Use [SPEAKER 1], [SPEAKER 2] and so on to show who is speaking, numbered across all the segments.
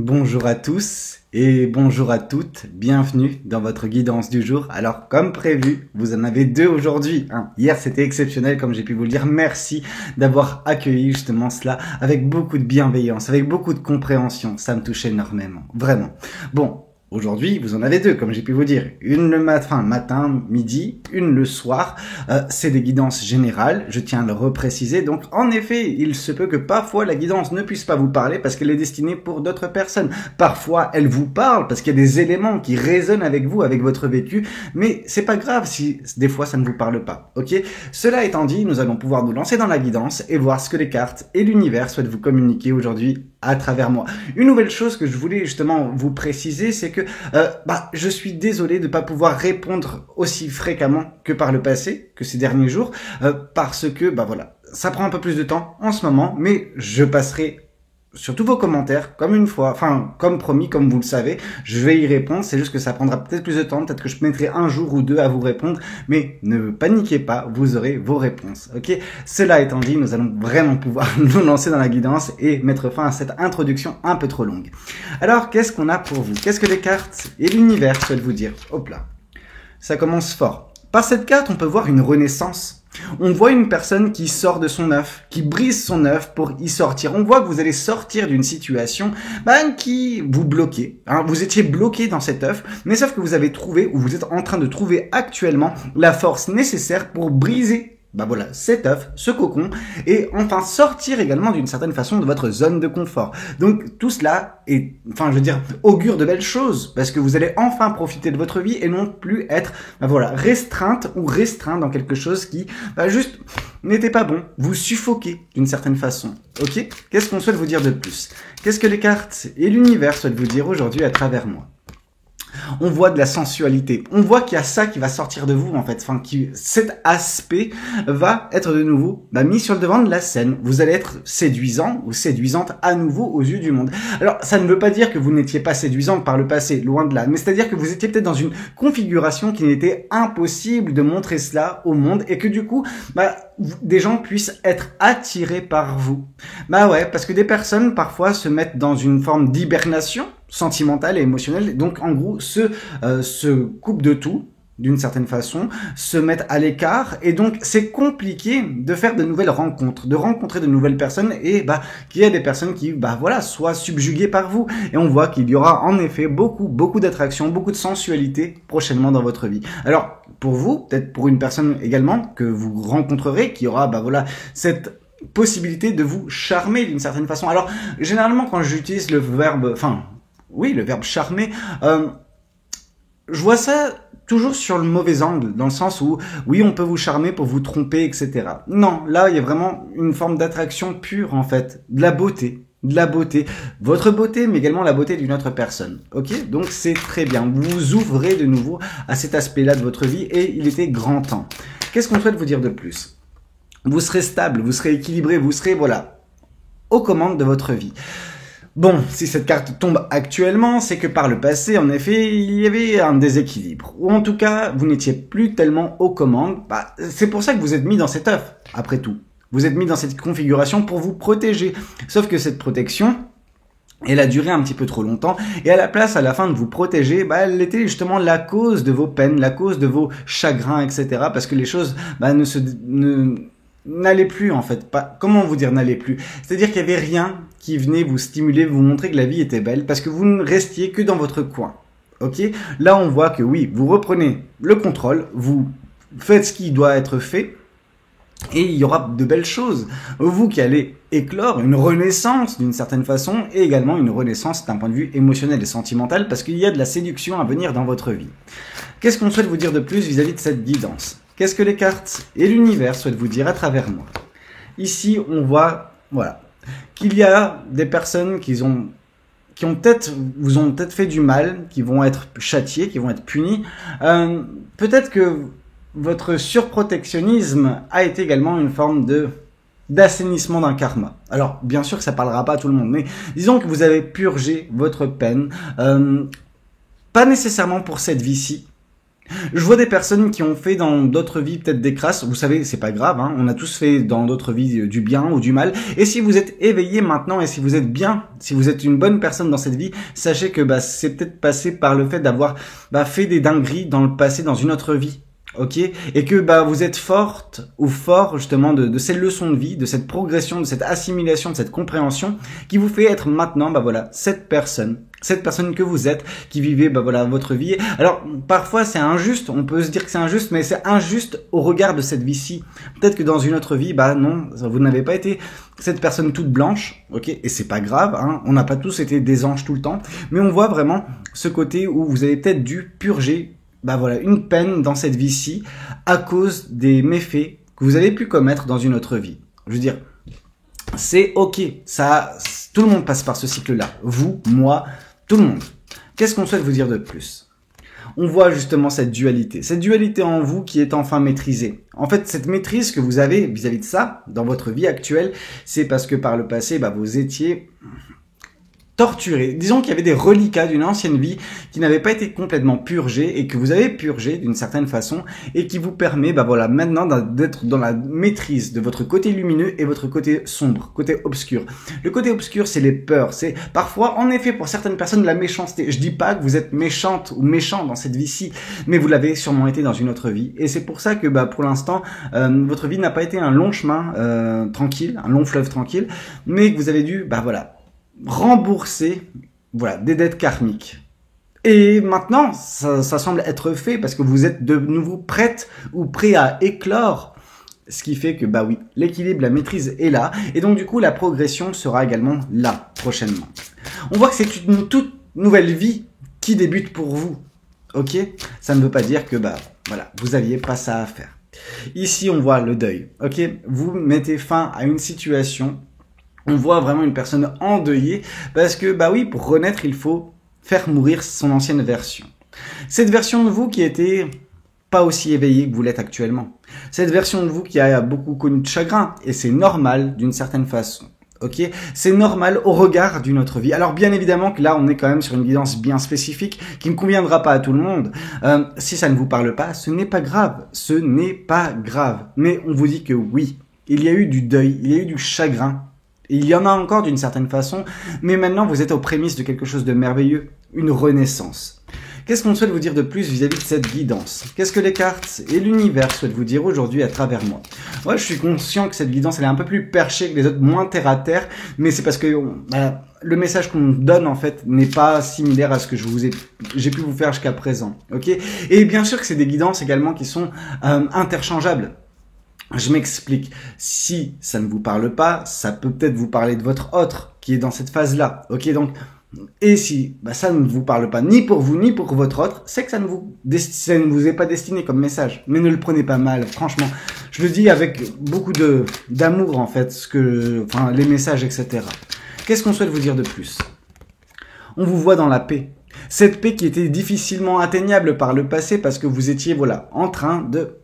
[SPEAKER 1] Bonjour à tous et bonjour à toutes, bienvenue dans votre guidance du jour. Alors comme prévu, vous en avez deux aujourd'hui. Hier c'était exceptionnel comme j'ai pu vous le dire, merci d'avoir accueilli justement cela avec beaucoup de bienveillance, avec beaucoup de compréhension, ça me touche énormément, vraiment. Bon, aujourd'hui, vous en avez deux, comme j'ai pu vous dire. Une le matin, midi, une le soir. C'est des guidances générales, je tiens à le repréciser. Donc, en effet, il se peut que parfois la guidance ne puisse pas vous parler parce qu'elle est destinée pour d'autres personnes. Parfois, elle vous parle parce qu'il y a des éléments qui résonnent avec vous, avec votre vécu. Mais c'est pas grave si des fois ça ne vous parle pas, ok? Cela étant dit, nous allons pouvoir nous lancer dans la guidance et voir ce que les cartes et l'univers souhaitent vous communiquer aujourd'hui à travers moi. Une nouvelle chose que je voulais justement vous préciser, c'est que je suis désolé de ne pas pouvoir répondre aussi fréquemment que par le passé, que ces derniers jours, parce que ça prend un peu plus de temps en ce moment, mais je passerai sur tous vos commentaires, comme promis, comme vous le savez, je vais y répondre, c'est juste que ça prendra peut-être plus de temps, peut-être que je mettrai un jour ou deux à vous répondre, mais ne paniquez pas, vous aurez vos réponses, ok? Cela étant dit, nous allons vraiment pouvoir nous lancer dans la guidance et mettre fin à cette introduction un peu trop longue. Alors, qu'est-ce qu'on a pour vous? Qu'est-ce que les cartes et l'univers souhaitent vous dire? Hop là, ça commence fort. Par cette carte, on peut voir une renaissance. On voit une personne qui sort de son œuf, qui brise son œuf pour y sortir. On voit que vous allez sortir d'une situation qui vous bloquait. Vous étiez bloqué dans cet œuf, mais sauf que vous avez trouvé, ou vous êtes en train de trouver actuellement, la force nécessaire pour briser cet œuf, ce cocon, et enfin sortir également d'une certaine façon de votre zone de confort. Donc tout cela est, augure de belles choses, parce que vous allez enfin profiter de votre vie et non plus être, restreinte ou restreint dans quelque chose qui, juste n'était pas bon, vous suffoquez d'une certaine façon. Ok? Qu'est-ce qu'on souhaite vous dire de plus? Qu'est-ce que les cartes et l'univers souhaitent vous dire aujourd'hui à travers moi? On voit de la sensualité. On voit qu'il y a ça qui va sortir de vous, en fait. Cet aspect va être de nouveau mis sur le devant de la scène. Vous allez être séduisant ou séduisante à nouveau aux yeux du monde. Alors, ça ne veut pas dire que vous n'étiez pas séduisante par le passé, loin de là. Mais c'est-à-dire que vous étiez peut-être dans une configuration qui n'était impossible de montrer cela au monde et que du coup, des gens puissent être attirés par vous. Parce que des personnes, parfois, se mettent dans une forme d'hibernation sentimentale et émotionnelle, donc en gros se coupent de tout d'une certaine façon, se mettent à l'écart et donc c'est compliqué de faire de nouvelles rencontres, de rencontrer de nouvelles personnes et qu'il y a des personnes qui soient subjuguées par vous et on voit qu'il y aura en effet beaucoup d'attraction, beaucoup de sensualité prochainement dans votre vie. Alors pour vous, peut-être pour une personne également que vous rencontrerez qui aura cette possibilité de vous charmer d'une certaine façon. Alors généralement quand j'utilise le verbe le verbe charmer, je vois ça toujours sur le mauvais angle, dans le sens où, oui, on peut vous charmer pour vous tromper, etc. Non, là, il y a vraiment une forme d'attraction pure, en fait, de la beauté, votre beauté, mais également la beauté d'une autre personne, ok? Donc, c'est très bien, vous vous ouvrez de nouveau à cet aspect-là de votre vie, et il était grand temps. Qu'est-ce qu'on souhaite vous dire de plus? Vous serez stable, vous serez équilibré, vous serez, aux commandes de votre vie. Bon, si cette carte tombe actuellement, c'est que par le passé, en effet, il y avait un déséquilibre. Ou en tout cas, vous n'étiez plus tellement aux commandes. C'est pour ça que vous êtes mis dans cet œuf, après tout. Vous êtes mis dans cette configuration pour vous protéger. Sauf que cette protection, elle a duré un petit peu trop longtemps. Et à la place, à la fin de vous protéger, elle était justement la cause de vos peines, la cause de vos chagrins, etc. Parce que les choses n'allait plus en fait, comment vous dire n'allait plus, c'est-à-dire qu'il y avait rien qui venait vous stimuler, vous montrer que la vie était belle parce que vous ne restiez que dans votre coin. Ok, là on voit que oui, vous reprenez le contrôle, vous faites ce qui doit être fait et il y aura de belles choses. Vous qui allez éclore une renaissance d'une certaine façon et également une renaissance d'un point de vue émotionnel et sentimental parce qu'il y a de la séduction à venir dans votre vie. Qu'est-ce qu'on souhaite vous dire de plus vis-à-vis de cette guidance? Qu'est-ce que les cartes et l'univers souhaitent vous dire à travers moi? Ici, on voit, qu'il y a des personnes qui vous ont peut-être fait du mal, qui vont être châtiées, qui vont être punies. Peut-être que votre surprotectionnisme a été également une forme d'assainissement d'un karma. Alors, bien sûr que ça parlera pas à tout le monde, mais disons que vous avez purgé votre peine, pas nécessairement pour cette vie-ci, Je vois des personnes qui ont fait dans d'autres vies peut-être des crasses. Vous savez, c'est pas grave, hein. On a tous fait dans d'autres vies du bien ou du mal. Et si vous êtes éveillé maintenant et si vous êtes bien, si vous êtes une bonne personne dans cette vie, sachez que c'est peut-être passé par le fait d'avoir fait des dingueries dans le passé, dans une autre vie. Ok, et que vous êtes forte ou fort justement de ces leçons de vie, de cette progression, de cette assimilation, de cette compréhension qui vous fait être maintenant cette personne que vous êtes, qui vivez votre vie. Alors parfois c'est injuste, on peut se dire que c'est injuste, mais c'est injuste au regard de cette vie-ci. Peut-être que dans une autre vie, non, vous n'avez pas été cette personne toute blanche, ok, et c'est pas grave, hein, on n'a pas tous été des anges tout le temps, mais on voit vraiment ce côté où vous avez peut-être dû purger une peine dans cette vie-ci à cause des méfaits que vous avez pu commettre dans une autre vie. Je veux dire, c'est ok, ça, tout le monde passe par ce cycle-là. Vous, moi, tout le monde. Qu'est-ce qu'on souhaite vous dire de plus? On voit justement cette dualité en vous qui est enfin maîtrisée. En fait, cette maîtrise que vous avez vis-à-vis de ça, dans votre vie actuelle, c'est parce que par le passé, vous étiez torturé. Disons qu'il y avait des reliquats d'une ancienne vie qui n'avaient pas été complètement purgés et que vous avez purgé d'une certaine façon et qui vous permet maintenant d'être dans la maîtrise de votre côté lumineux et votre côté sombre, côté obscur. Le côté obscur, c'est les peurs, c'est parfois en effet pour certaines personnes la méchanceté. Je dis pas que vous êtes méchante ou méchant dans cette vie-ci, mais vous l'avez sûrement été dans une autre vie et c'est pour ça que pour l'instant votre vie n'a pas été un long chemin tranquille, un long fleuve tranquille, mais que vous avez dû rembourser des dettes karmiques. Et maintenant, ça semble être fait parce que vous êtes de nouveau prête ou prêt à éclore. Ce qui fait que, oui, l'équilibre, la maîtrise est là. Et donc, du coup, la progression sera également là, prochainement. On voit que c'est une toute nouvelle vie qui débute pour vous. Ok? Ça ne veut pas dire que, vous aviez pas ça à faire. Ici, on voit le deuil. Ok? Vous mettez fin à une situation. On voit vraiment une personne endeuillée parce que, pour renaître, il faut faire mourir son ancienne version. Cette version de vous qui était pas aussi éveillée que vous l'êtes actuellement. Cette version de vous qui a beaucoup connu de chagrin. Et c'est normal d'une certaine façon. Ok, c'est normal au regard d'une autre vie. Alors bien évidemment que là, on est quand même sur une guidance bien spécifique qui ne conviendra pas à tout le monde. Si ça ne vous parle pas, ce n'est pas grave. Ce n'est pas grave. Mais on vous dit que oui, il y a eu du deuil, il y a eu du chagrin. Il y en a encore d'une certaine façon, mais maintenant vous êtes aux prémices de quelque chose de merveilleux, une renaissance. Qu'est-ce qu'on souhaite vous dire de plus vis-à-vis de cette guidance? Qu'est-ce que les cartes et l'univers souhaitent vous dire aujourd'hui à travers moi? Moi, je suis conscient que cette guidance, elle est un peu plus perchée que les autres, moins terre à terre, mais c'est parce que le message qu'on donne en fait n'est pas similaire à ce que j'ai pu vous faire jusqu'à présent. Ok? Et bien sûr que c'est des guidances également qui sont interchangeables. Je m'explique. Si ça ne vous parle pas, ça peut peut-être vous parler de votre autre qui est dans cette phase-là. Ok, donc, et si ça ne vous parle pas ni pour vous ni pour votre autre, c'est que ça ne vous est pas destiné comme message. Mais ne le prenez pas mal, franchement. Je le dis avec beaucoup d'amour en fait, les messages, etc. Qu'est-ce qu'on souhaite vous dire de plus? On vous voit dans la paix. Cette paix qui était difficilement atteignable par le passé parce que vous étiez en train de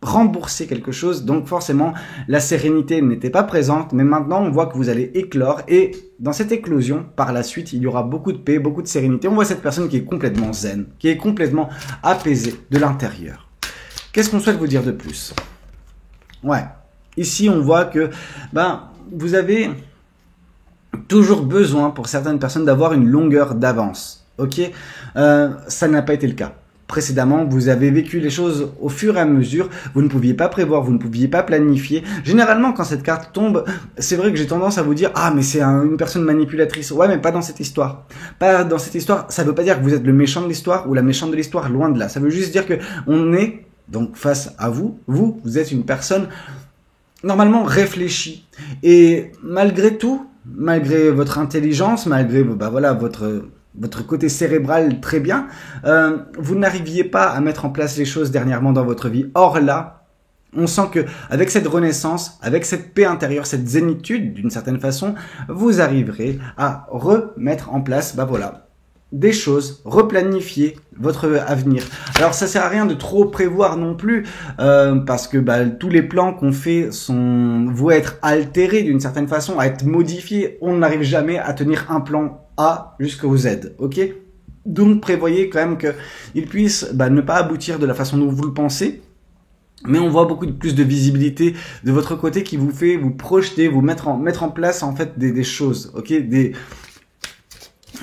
[SPEAKER 1] rembourser quelque chose, donc forcément la sérénité n'était pas présente, mais maintenant on voit que vous allez éclore et dans cette éclosion, par la suite, il y aura beaucoup de paix, beaucoup de sérénité. On voit cette personne qui est complètement zen, qui est complètement apaisée de l'intérieur. Qu'est-ce qu'on souhaite vous dire de plus? Ouais, ici on voit que vous avez toujours besoin pour certaines personnes d'avoir une longueur d'avance. Ok, ça n'a pas été le cas. Précédemment, vous avez vécu les choses au fur et à mesure, vous ne pouviez pas prévoir, vous ne pouviez pas planifier. Généralement, quand cette carte tombe, c'est vrai que j'ai tendance à vous dire « Ah, mais c'est une personne manipulatrice. » Ouais, mais pas dans cette histoire. Pas dans cette histoire, ça veut pas dire que vous êtes le méchant de l'histoire ou la méchante de l'histoire, loin de là. Ça veut juste dire que on est, donc face à vous, vous êtes une personne normalement réfléchie. Et malgré tout, malgré votre intelligence, malgré votre côté cérébral très bien, vous n'arriviez pas à mettre en place les choses dernièrement dans votre vie. Or là, on sent que avec cette renaissance, avec cette paix intérieure, cette zénitude d'une certaine façon, vous arriverez à remettre en place, des choses, replanifier votre avenir. Alors ça sert à rien de trop prévoir non plus, parce que tous les plans qu'on fait vont être altérés d'une certaine façon, à être modifiés. On n'arrive jamais à tenir un plan A jusqu'au Z, ok? Donc prévoyez quand même qu'il puisse ne pas aboutir de la façon dont vous le pensez. Mais on voit beaucoup plus de visibilité de votre côté qui vous fait vous projeter, vous mettre en place en fait des choses, ok,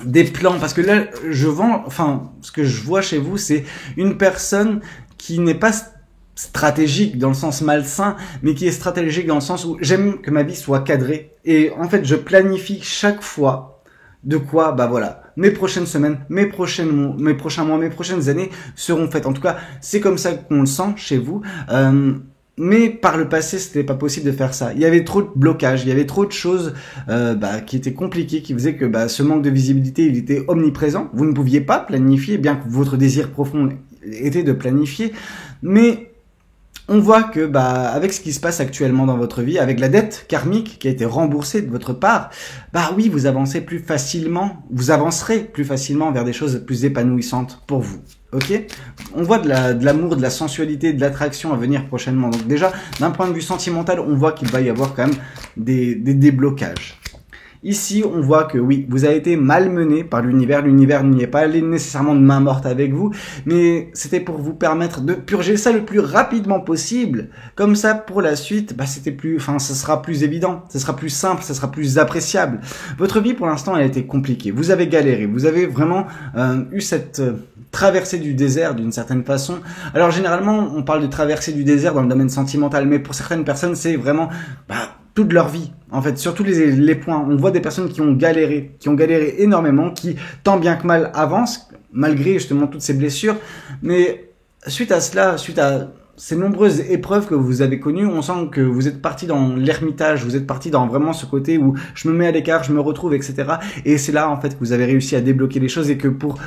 [SPEAKER 1] des plans. Parce que là, ce que je vois chez vous, c'est une personne qui n'est pas stratégique dans le sens malsain, mais qui est stratégique dans le sens où j'aime que ma vie soit cadrée. Et en fait, je planifie chaque fois de quoi, mes prochaines semaines, mes prochains mois, mes prochaines années seront faites. En tout cas, c'est comme ça qu'on le sent chez vous. Mais par le passé, c'était pas possible de faire ça. Il y avait trop de blocages, il y avait trop de choses qui étaient compliquées, qui faisaient que ce manque de visibilité, il était omniprésent. Vous ne pouviez pas planifier, bien que votre désir profond était de planifier. Mais on voit que avec ce qui se passe actuellement dans votre vie, avec la dette karmique qui a été remboursée de votre part, oui, vous avancez plus facilement, vous avancerez plus facilement vers des choses plus épanouissantes pour vous. Ok, on voit de l'amour, de la sensualité, de l'attraction à venir prochainement. Donc déjà, d'un point de vue sentimental, on voit qu'il va y avoir quand même des déblocages. Ici, on voit que oui, vous avez été malmené par l'univers. L'univers n'y est pas allé nécessairement de main morte avec vous, mais c'était pour vous permettre de purger ça le plus rapidement possible. Comme ça, pour la suite, ça sera plus évident, ça sera plus simple, ça sera plus appréciable. Votre vie, pour l'instant, elle a été compliquée. Vous avez galéré, vous avez vraiment eu cette traversée du désert d'une certaine façon. Alors généralement, on parle de traversée du désert dans le domaine sentimental, mais pour certaines personnes, c'est vraiment toute leur vie, en fait, sur tous les points. On voit des personnes qui ont galéré énormément, qui, tant bien que mal, avancent, malgré justement toutes ces blessures. Mais suite à cela, suite à ces nombreuses épreuves que vous avez connues, on sent que vous êtes parti dans l'ermitage, vous êtes parti dans vraiment ce côté où je me mets à l'écart, je me retrouve, etc. Et c'est là, en fait, que vous avez réussi à débloquer les choses et que pour,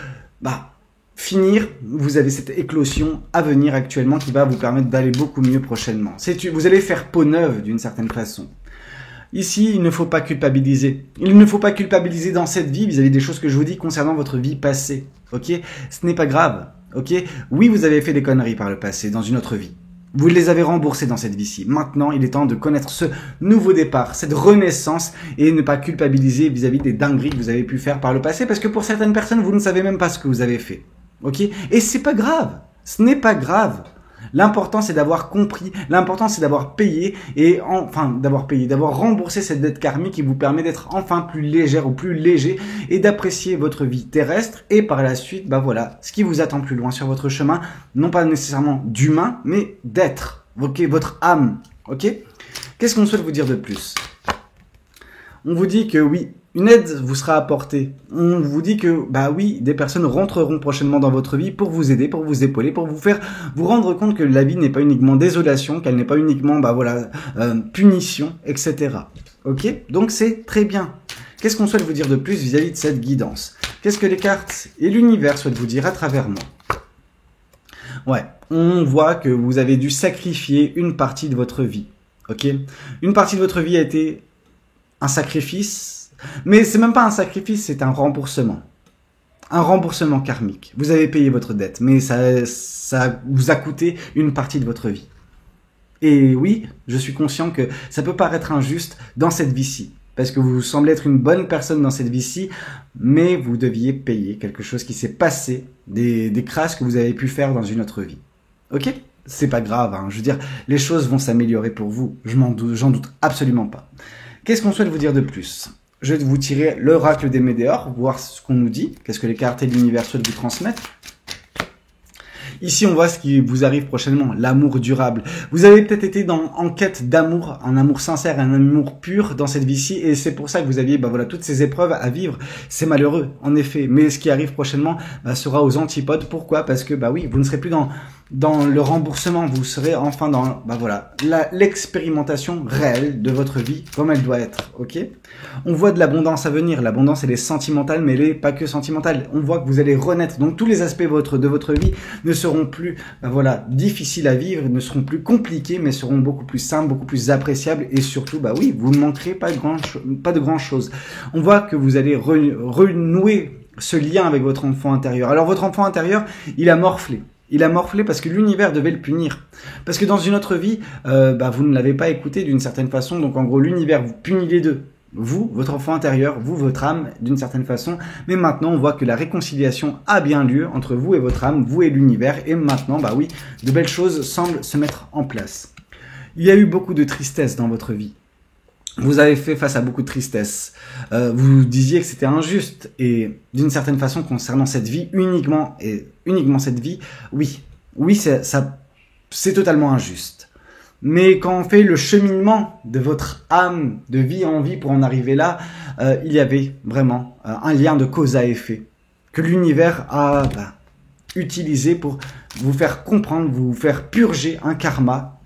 [SPEAKER 1] finir, vous avez cette éclosion à venir actuellement qui va vous permettre d'aller beaucoup mieux prochainement. Vous allez faire peau neuve d'une certaine façon. Ici, il ne faut pas culpabiliser. Il ne faut pas culpabiliser dans cette vie vis-à-vis des choses que je vous dis concernant votre vie passée. Ok? Ce n'est pas grave. Ok? Oui, vous avez fait des conneries par le passé dans une autre vie. Vous les avez remboursées dans cette vie-ci. Maintenant, il est temps de connaître ce nouveau départ, cette renaissance et ne pas culpabiliser vis-à-vis des dingueries que vous avez pu faire par le passé parce que pour certaines personnes, vous ne savez même pas ce que vous avez fait. Ok? Et c'est pas grave. Ce n'est pas grave. L'important, c'est d'avoir compris. L'important, c'est d'avoir payé d'avoir remboursé cette dette karmique qui vous permet d'être enfin plus légère ou plus léger et d'apprécier votre vie terrestre. Et par la suite, ce qui vous attend plus loin sur votre chemin, non pas nécessairement d'humain, mais d'être. Ok? Votre âme. Ok? Qu'est-ce qu'on souhaite vous dire de plus? On vous dit que oui, une aide vous sera apportée. On vous dit que, oui, des personnes rentreront prochainement dans votre vie pour vous aider, pour vous épauler, pour vous faire vous rendre compte que la vie n'est pas uniquement désolation, qu'elle n'est pas uniquement, punition, etc. Ok? Donc c'est très bien. Qu'est-ce qu'on souhaite vous dire de plus vis-à-vis de cette guidance? Qu'est-ce que les cartes et l'univers souhaitent vous dire à travers moi? Ouais, on voit que vous avez dû sacrifier une partie de votre vie. Ok? Une partie de votre vie a été un sacrifice, mais c'est même pas un sacrifice, c'est un remboursement. Un remboursement karmique. Vous avez payé votre dette, mais ça vous a coûté une partie de votre vie. Et oui, je suis conscient que ça peut paraître injuste dans cette vie-ci, parce que vous semblez être une bonne personne dans cette vie-ci, mais vous deviez payer quelque chose qui s'est passé, des crasses que vous avez pu faire dans une autre vie. Ok? C'est pas grave, hein. Je veux dire, les choses vont s'améliorer pour vous. J'en doute absolument pas. Qu'est-ce qu'on souhaite vous dire de plus? Je vais vous tirer l'oracle des météores, voir ce qu'on nous dit. Qu'est-ce que les cartes et l'univers souhaitent vous transmettre? Ici, on voit ce qui vous arrive prochainement, l'amour durable. Vous avez peut-être été en quête d'amour, un amour sincère, un amour pur dans cette vie-ci, et c'est pour ça que vous aviez toutes ces épreuves à vivre. C'est malheureux, en effet, mais ce qui arrive prochainement sera aux antipodes. Pourquoi? Parce que oui, vous ne serez plus dans le remboursement, vous serez enfin dans l'expérimentation réelle de votre vie comme elle doit être. Ok? On voit de l'abondance à venir. L'abondance, elle est sentimentale, mais elle est pas que sentimentale. On voit que vous allez renaître. Donc tous les aspects de votre vie ne seront plus difficiles à vivre, ne seront plus compliqués, mais seront beaucoup plus simples, beaucoup plus appréciables, et surtout vous ne manquerez pas de grand chose. On voit que vous allez renouer ce lien avec votre enfant intérieur. Alors votre enfant intérieur, il a morflé. Il a morflé parce que l'univers devait le punir. Parce que dans une autre vie, vous ne l'avez pas écouté d'une certaine façon. Donc en gros, l'univers vous punit les deux. vous, votre enfant intérieur, vous, votre âme, d'une certaine façon. Mais maintenant, on voit que la réconciliation a bien lieu entre vous et votre âme, vous et l'univers. Et maintenant, bah oui, de belles choses semblent se mettre en place. Il y a eu beaucoup de tristesse dans votre vie. Vous avez fait face à beaucoup de tristesse. Vous disiez que c'était injuste. Et d'une certaine façon, concernant cette vie, uniquement cette vie, oui, c'est totalement injuste. Mais quand on fait le cheminement de votre âme de vie en vie pour en arriver là, il y avait vraiment un lien de cause à effet que l'univers a utilisé pour vous faire comprendre, vous faire purger un karma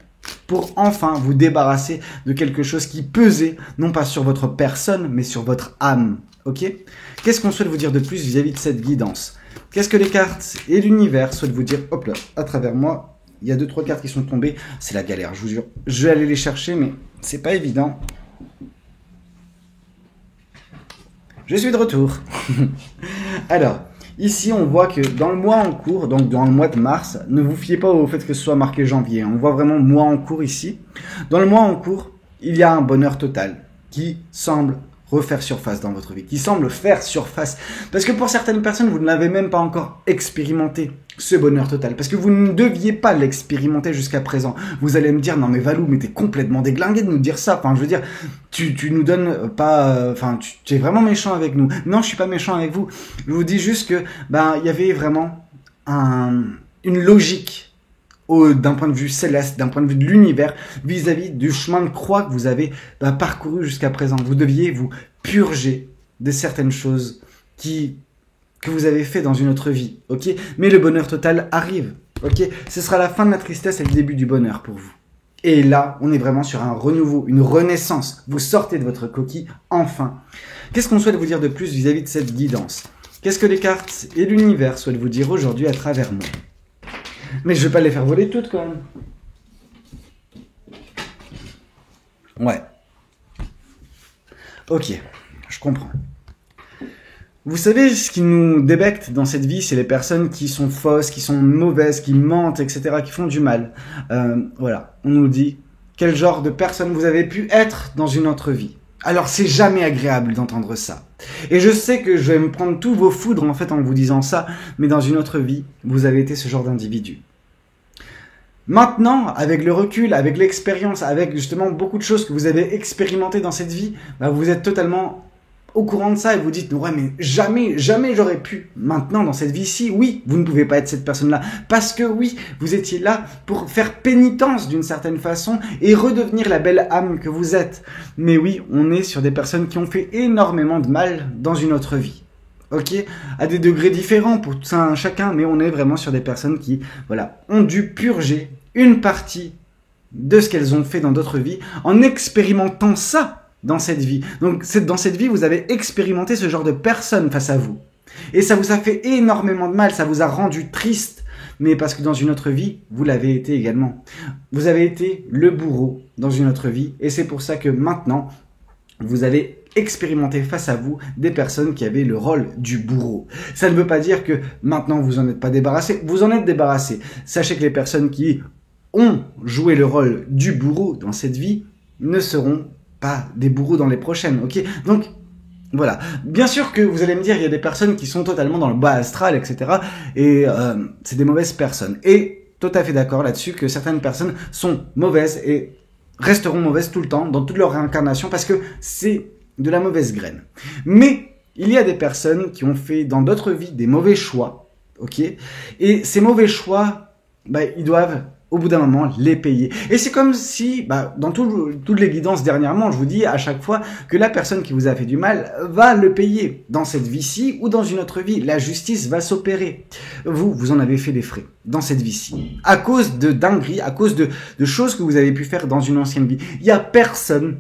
[SPEAKER 1] pour enfin vous débarrasser de quelque chose qui pesait, non pas sur votre personne, mais sur votre âme. Ok ? Qu'est-ce qu'on souhaite vous dire de plus vis-à-vis de cette guidance ? Qu'est-ce que les cartes et l'univers souhaitent vous dire ? Hop là, à travers moi, il y a 2-3 cartes qui sont tombées. C'est la galère, je vous jure. Je vais aller les chercher, mais c'est pas évident. Je suis de retour. Alors, ici, on voit que dans le mois en cours, donc dans le mois de mars, ne vous fiez pas au fait que ce soit marqué janvier. On voit vraiment mois en cours ici. Dans le mois en cours, il y a un bonheur total qui semble refaire surface dans votre vie, qui semble faire surface. Parce que pour certaines personnes, vous ne l'avez même pas encore expérimenté, ce bonheur total. Parce que vous ne deviez pas l'expérimenter jusqu'à présent. Vous allez me dire, non mais Valou, mais t'es complètement déglingué de nous dire ça. Enfin, je veux dire, tu nous donnes pas... Enfin, tu es vraiment méchant avec nous. Non, je suis pas méchant avec vous. Je vous dis juste que, il y avait vraiment une logique d'un point de vue céleste, d'un point de vue de l'univers, vis-à-vis du chemin de croix que vous avez parcouru jusqu'à présent. Vous deviez vous purger de certaines choses que vous avez fait dans une autre vie, ok ? Mais le bonheur total arrive, ok ? Ce sera la fin de la tristesse et le début du bonheur pour vous. Et là, on est vraiment sur un renouveau, une renaissance. Vous sortez de votre coquille, enfin. Qu'est-ce qu'on souhaite vous dire de plus vis-à-vis de cette guidance ? Qu'est-ce que les cartes et l'univers souhaitent vous dire aujourd'hui à travers moi ? Mais je vais pas les faire voler toutes, quand même. Ouais. Ok, je comprends. Vous savez, ce qui nous débecte dans cette vie, c'est les personnes qui sont fausses, qui sont mauvaises, qui mentent, etc., qui font du mal. Voilà, on nous dit quel genre de personne vous avez pu être dans une autre vie. Alors, c'est jamais agréable d'entendre ça. Et je sais que je vais me prendre tous vos foudres, en fait, en vous disant ça, mais dans une autre vie, vous avez été ce genre d'individu. Maintenant, avec le recul, avec l'expérience, avec justement beaucoup de choses que vous avez expérimentées dans cette vie, vous êtes totalement au courant de ça et vous dites « Ouais, mais jamais j'aurais pu. Maintenant, dans cette vie-ci, oui, vous ne pouvez pas être cette personne-là. Parce que oui, vous étiez là pour faire pénitence d'une certaine façon et redevenir la belle âme que vous êtes. Mais oui, on est sur des personnes qui ont fait énormément de mal dans une autre vie. Ok, à des degrés différents pour tout ça, chacun, mais on est vraiment sur des personnes qui, voilà, ont dû purger une partie de ce qu'elles ont fait dans d'autres vies en expérimentant ça dans cette vie. Donc, dans cette vie, vous avez expérimenté ce genre de personne face à vous. Et ça vous a fait énormément de mal, ça vous a rendu triste, mais parce que dans une autre vie, vous l'avez été également. Vous avez été le bourreau dans une autre vie, et c'est pour ça que maintenant, vous avez expérimenter face à vous des personnes qui avaient le rôle du bourreau. Ça ne veut pas dire que maintenant vous en êtes pas débarrassé, vous en êtes débarrassé. Sachez que les personnes qui ont joué le rôle du bourreau dans cette vie ne seront pas des bourreaux dans les prochaines, ok ? Donc, voilà. Bien sûr que vous allez me dire, il y a des personnes qui sont totalement dans le bas astral, etc. Et c'est des mauvaises personnes. Et tout à fait d'accord là-dessus que certaines personnes sont mauvaises et resteront mauvaises tout le temps, dans toute leur réincarnation, parce que c'est de la mauvaise graine. Mais il y a des personnes qui ont fait dans d'autres vies des mauvais choix, ok ? Et ces mauvais choix, ils doivent au bout d'un moment les payer. Et c'est comme si, dans toutes les guidances dernièrement, je vous dis à chaque fois que la personne qui vous a fait du mal va le payer dans cette vie-ci ou dans une autre vie. La justice va s'opérer. Vous en avez fait les frais dans cette vie-ci. À cause de dingueries, à cause de choses que vous avez pu faire dans une ancienne vie. Il y a personne,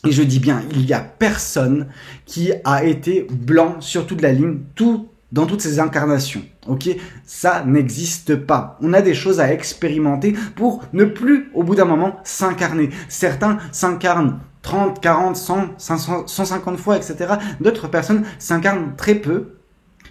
[SPEAKER 1] et je dis bien, il y a personne qui a été blanc sur toute la ligne, dans toutes ces incarnations, ok ? Ça n'existe pas. On a des choses à expérimenter pour ne plus, au bout d'un moment, s'incarner. Certains s'incarnent 30, 40, 100, 500, 150 fois, etc. D'autres personnes s'incarnent très peu.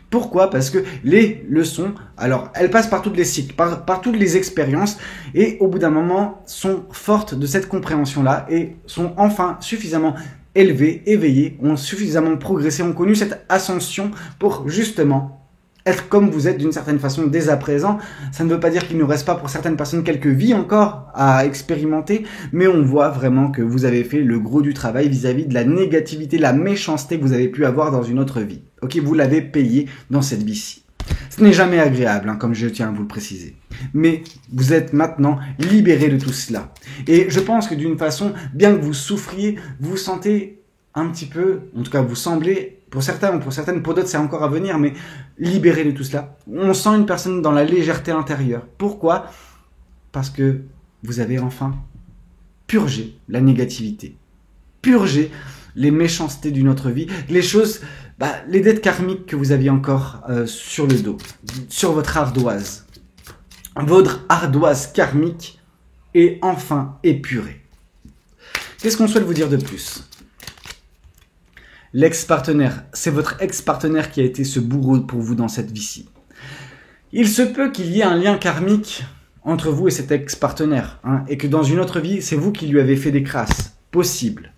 [SPEAKER 1] Pourquoi ? Parce que les leçons, alors, elles passent par toutes les cycles, par toutes les expériences, et au bout d'un moment, sont fortes de cette compréhension-là, et sont enfin suffisamment élevés, éveillés, ont suffisamment progressé, ont connu cette ascension pour justement être comme vous êtes d'une certaine façon dès à présent. Ça ne veut pas dire qu'il ne reste pas pour certaines personnes quelques vies encore à expérimenter, mais on voit vraiment que vous avez fait le gros du travail vis-à-vis de la négativité, la méchanceté que vous avez pu avoir dans une autre vie. Ok, vous l'avez payé dans cette vie-ci. Ce n'est jamais agréable, hein, comme je tiens à vous le préciser. Mais vous êtes maintenant libéré de tout cela. Et je pense que d'une façon, bien que vous souffriez, vous vous sentez un petit peu, en tout cas vous semblez, pour certains ou pour certaines, pour d'autres c'est encore à venir, mais libéré de tout cela. On sent une personne dans la légèreté intérieure. Pourquoi? Parce que vous avez enfin purgé la négativité, purgé les méchancetés d'une autre vie, les choses, les dettes karmiques que vous aviez encore sur le dos, sur votre ardoise. Votre ardoise karmique est enfin épurée. Qu'est-ce qu'on souhaite vous dire de plus? L'ex-partenaire, c'est votre ex-partenaire qui a été ce bourreau pour vous dans cette vie-ci. Il se peut qu'il y ait un lien karmique entre vous et cet ex-partenaire, hein, et que dans une autre vie, c'est vous qui lui avez fait des crasses. Possible.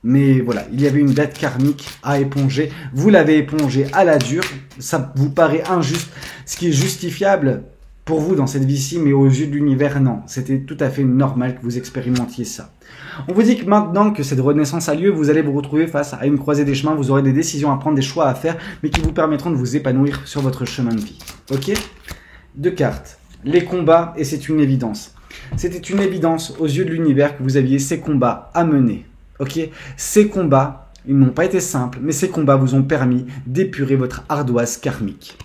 [SPEAKER 1] Mais voilà, il y avait une dette karmique à éponger. Vous l'avez épongée à la dure. Ça vous paraît injuste. Ce qui est justifiable pour vous dans cette vie-ci, mais aux yeux de l'univers, non. C'était tout à fait normal que vous expérimentiez ça. On vous dit que maintenant que cette renaissance a lieu, vous allez vous retrouver face à une croisée des chemins. Vous aurez des décisions à prendre, des choix à faire, mais qui vous permettront de vous épanouir sur votre chemin de vie. Ok? 2 cartes. Les combats, et c'est une évidence. C'était une évidence aux yeux de l'univers que vous aviez ces combats à mener. Ok, ces combats, ils n'ont pas été simples, mais ces combats vous ont permis d'épurer votre ardoise karmique.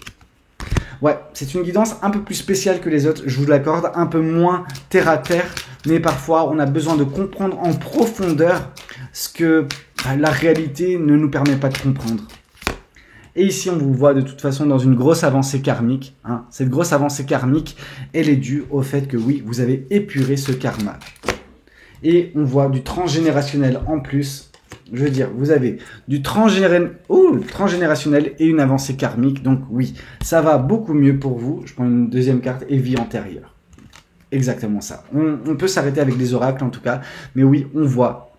[SPEAKER 1] Ouais, c'est une guidance un peu plus spéciale que les autres, je vous l'accorde, un peu moins terre à terre, mais parfois on a besoin de comprendre en profondeur ce que la réalité ne nous permet pas de comprendre. Et ici, on vous voit de toute façon dans une grosse avancée karmique. Hein. Cette grosse avancée karmique, elle est due au fait que oui, vous avez épuré ce karma. Et on voit du transgénérationnel en plus. Je veux dire, vous avez du transgénérationnel et une avancée karmique. Donc oui, ça va beaucoup mieux pour vous. Je prends une deuxième carte et vie antérieure. Exactement ça. On peut s'arrêter avec des oracles en tout cas. Mais oui, on voit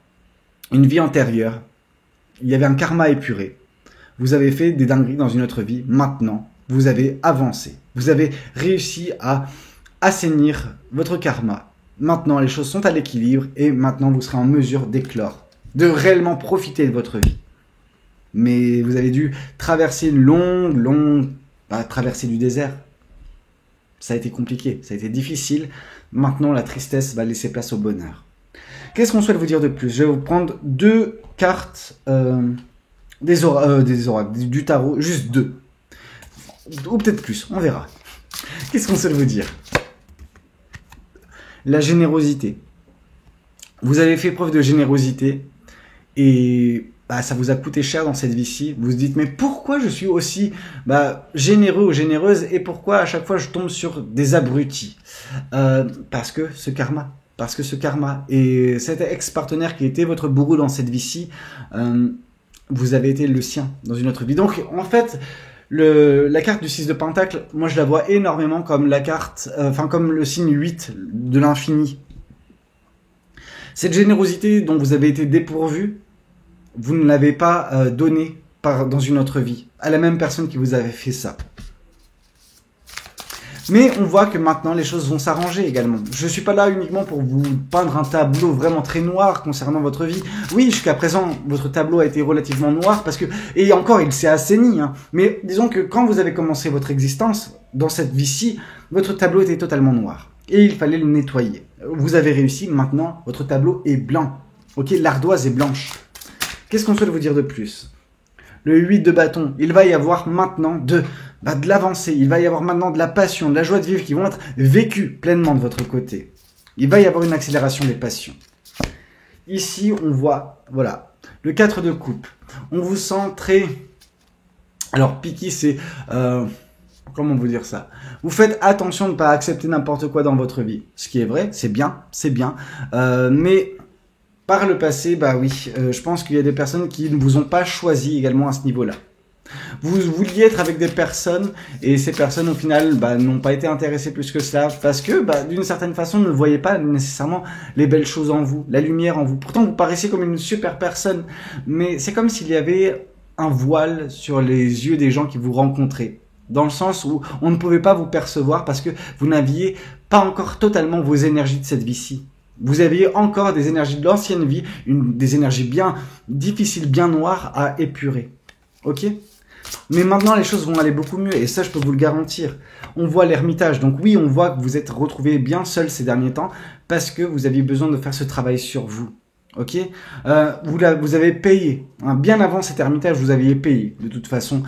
[SPEAKER 1] une vie antérieure. Il y avait un karma épuré. Vous avez fait des dingueries dans une autre vie. Maintenant, vous avez avancé. Vous avez réussi à assainir votre karma. Maintenant, les choses sont à l'équilibre et maintenant, vous serez en mesure d'éclore, de réellement profiter de votre vie. Mais vous avez dû traverser une longue traversée du désert. Ça a été compliqué, ça a été difficile. Maintenant, la tristesse va laisser place au bonheur. Qu'est-ce qu'on souhaite vous dire de plus? Je vais vous prendre 2 cartes des oracles, du tarot, juste 2. Ou peut-être plus, on verra. Qu'est-ce qu'on souhaite vous dire? La générosité. Vous avez fait preuve de générosité et ça vous a coûté cher dans cette vie-ci. Vous vous dites, mais pourquoi je suis aussi généreux ou généreuse et pourquoi à chaque fois je tombe sur des abrutis? Parce que ce karma. Parce que ce karma. Et cet ex-partenaire qui était votre bourreau dans cette vie-ci, vous avez été le sien dans une autre vie. Donc en fait, la carte du 6 de Pentacle, moi je la vois énormément comme la carte, comme le signe 8 de l'infini. Cette générosité dont vous avez été dépourvu, vous ne l'avez pas donnée dans une autre vie, à la même personne qui vous avait fait ça. Mais on voit que maintenant les choses vont s'arranger également. Je ne suis pas là uniquement pour vous peindre un tableau vraiment très noir concernant votre vie. Oui, jusqu'à présent, votre tableau a été relativement noir parce que, et encore, il s'est assaini. Hein. Mais disons que quand vous avez commencé votre existence, dans cette vie-ci, votre tableau était totalement noir. Et il fallait le nettoyer. Vous avez réussi, maintenant, votre tableau est blanc. Ok, l'ardoise est blanche. Qu'est-ce qu'on souhaite vous dire de plus? Le 8 de bâton, il va y avoir maintenant de l'avancée, il va y avoir maintenant de la passion, de la joie de vivre qui vont être vécues pleinement de votre côté. Il va y avoir une accélération des passions. Ici, on voit, voilà, le 4 de coupe. On vous sent très... Alors, piqué, c'est... comment vous dire ça? Vous faites attention de ne pas accepter n'importe quoi dans votre vie. Ce qui est vrai, c'est bien, c'est bien. Mais... par le passé, oui, je pense qu'il y a des personnes qui ne vous ont pas choisi également à ce niveau-là. Vous vouliez être avec des personnes et ces personnes au final n'ont pas été intéressées plus que cela parce que d'une certaine façon ne voyaient pas nécessairement les belles choses en vous, la lumière en vous. Pourtant vous paraissiez comme une super personne, mais c'est comme s'il y avait un voile sur les yeux des gens qui vous rencontraient. Dans le sens où on ne pouvait pas vous percevoir parce que vous n'aviez pas encore totalement vos énergies de cette vie-ci. Vous aviez encore des énergies de l'ancienne vie, des énergies bien difficiles, bien noires à épurer. Ok ? Mais maintenant, les choses vont aller beaucoup mieux et ça, je peux vous le garantir. On voit l'ermitage. Donc oui, on voit que vous êtes retrouvé bien seul ces derniers temps parce que vous aviez besoin de faire ce travail sur vous. Ok, vous avez payé, hein, bien avant cet ermitage, vous aviez payé de toute façon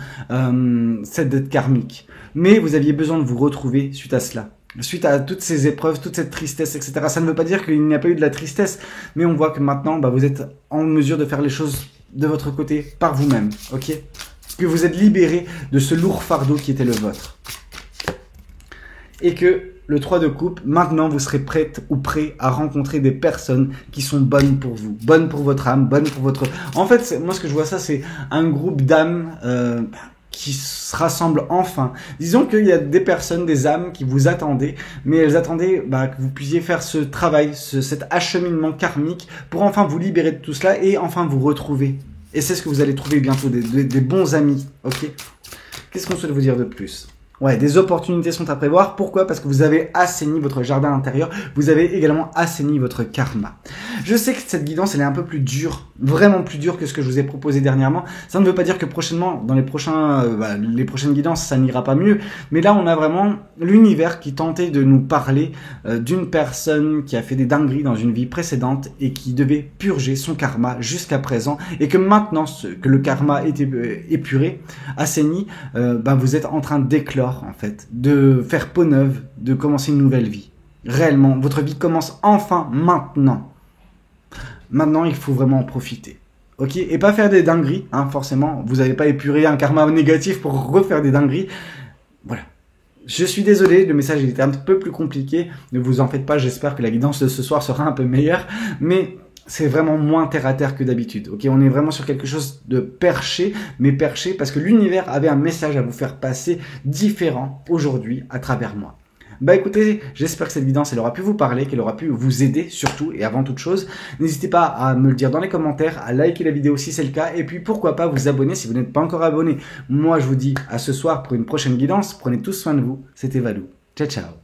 [SPEAKER 1] cette dette karmique. Mais vous aviez besoin de vous retrouver suite à cela. Suite à toutes ces épreuves, toute cette tristesse, etc. Ça ne veut pas dire qu'il n'y a pas eu de la tristesse, mais on voit que maintenant, vous êtes en mesure de faire les choses de votre côté par vous-même. Ok, que vous êtes libéré de ce lourd fardeau qui était le vôtre. Et que le 3 de coupe, maintenant vous serez prête ou prêt à rencontrer des personnes qui sont bonnes pour vous, bonnes pour votre âme, bonnes pour votre... En fait, moi ce que je vois ça, c'est un groupe d'âmes qui se rassemblent enfin. Disons qu'il y a des personnes, des âmes qui vous attendaient, mais elles attendaient que vous puissiez faire ce travail, cet acheminement karmique pour enfin vous libérer de tout cela et enfin vous retrouver. Et c'est ce que vous allez trouver bientôt, des bons amis, ok ? Qu'est-ce qu'on souhaite vous dire de plus ? Ouais, des opportunités sont à prévoir. Pourquoi ? Parce que vous avez assaini votre jardin intérieur. Vous avez également assaini votre karma. Je sais que cette guidance, elle est un peu plus dure, vraiment plus dure que ce que je vous ai proposé dernièrement. Ça ne veut pas dire que prochainement, dans les prochaines guidances, ça n'ira pas mieux. Mais là, on a vraiment l'univers qui tentait de nous parler d'une personne qui a fait des dingueries dans une vie précédente et qui devait purger son karma jusqu'à présent. Et que maintenant que le karma était épuré, assaini, vous êtes en train d'éclore en fait, de faire peau neuve, de commencer une nouvelle vie. Réellement, votre vie commence enfin maintenant. Maintenant, il faut vraiment en profiter. Ok ? Et pas faire des dingueries, hein, forcément. Vous n'avez pas épuré un karma négatif pour refaire des dingueries. Voilà. Je suis désolé, le message était un peu plus compliqué. Ne vous en faites pas, j'espère que la guidance de ce soir sera un peu meilleure. Mais c'est vraiment moins terre à terre que d'habitude. Ok, on est vraiment sur quelque chose de perché, mais perché parce que l'univers avait un message à vous faire passer différent aujourd'hui à travers moi. Écoutez, j'espère que cette guidance, elle aura pu vous parler, qu'elle aura pu vous aider surtout et avant toute chose. N'hésitez pas à me le dire dans les commentaires, à liker la vidéo si c'est le cas et puis pourquoi pas vous abonner si vous n'êtes pas encore abonné. Moi, je vous dis à ce soir pour une prochaine guidance. Prenez tous soin de vous. C'était Valou. Ciao, ciao.